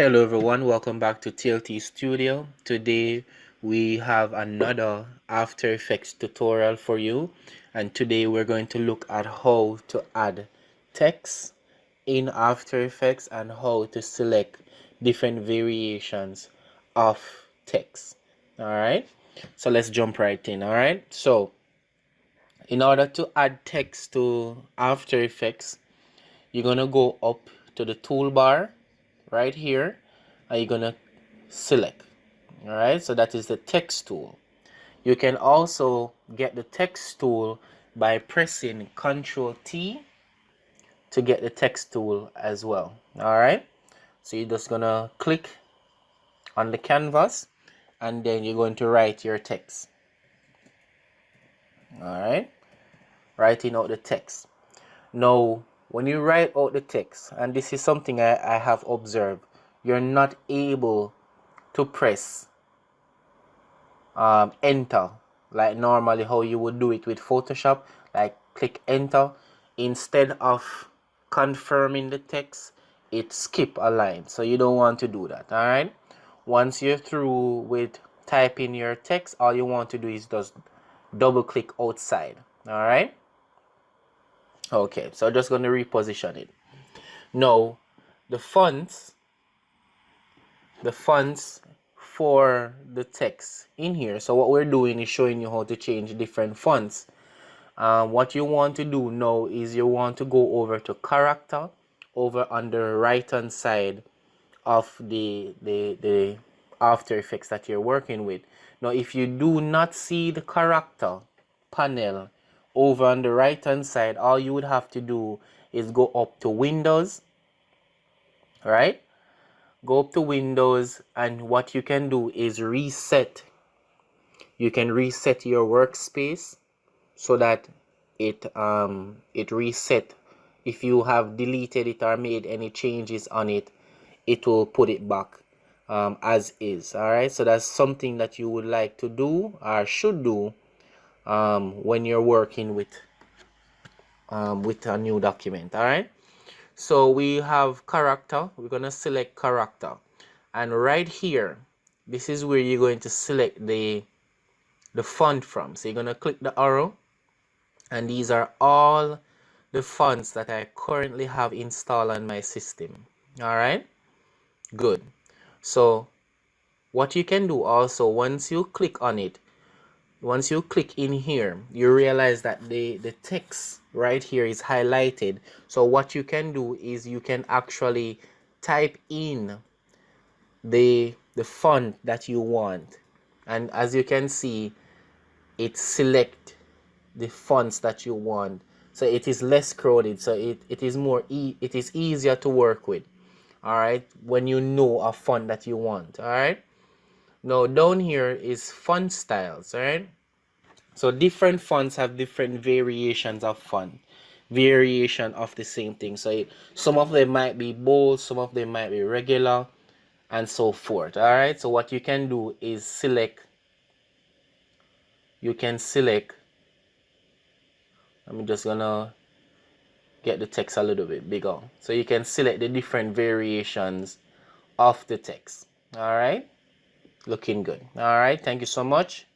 Hello everyone, welcome back to TLT Studio. Today we have another After Effects tutorial for you, and today we're going to look at how to add text in After Effects and how to select different variations of text. Alright, so let's jump right in. Alright, so in order to add text to After Effects, you're gonna go up to the toolbar right here, and you're gonna select. All right, so that is the text tool. You can also get the text tool by pressing Ctrl T to get the text tool as well. All right, so you're just gonna click on the canvas and then you're going to write your text. All right, writing out the text. Now when you write out the text, and this is something I have observed, you're not able to press enter like normally how you would do it with Photoshop, like click enter. Instead of confirming the text, it skip a line, so you don't want to do that. All right, once you're through with typing your text, all you want to do is just double click outside. All right, okay, so I'm just going to reposition it. Now the fonts for the text in here, so what we're doing is showing you how to change different fonts. What you want to do now is you want to go over to character over on the right hand side of the After Effects that you're working with. Now if you do not see the character panel over on the right hand side, all you would have to do is go up to Windows, right? Go up to Windows, and what you can do is reset. You can reset your workspace so that it reset. If you have deleted it or made any changes on it, it will put it back as is. All right, so that's something that you would like to do or should do when you're working with a new document. All right, so we have character. We're gonna select character, and right here, this is where you're going to select the font from. So you're gonna click the arrow, and these are all the fonts that I currently have installed on my system. All right, good. So what you can do also, once you click on it, once you click in here, you realize that the text right here is highlighted. So what you can do is you can actually type in the font that you want, and as you can see, it select the fonts that you want, so it is less crowded, so it is easier to work with. All right, when you know a font that you want. All right, now down here is font styles. All right, so different fonts have different variations of font, variation of the same thing. So some of them might be bold, some of them might be regular, and so forth. All right, so what you can do is select. You can select. I'm just gonna get the text a little bit bigger, so you can select the different variations of the text. All right, looking good. All right, thank you so much.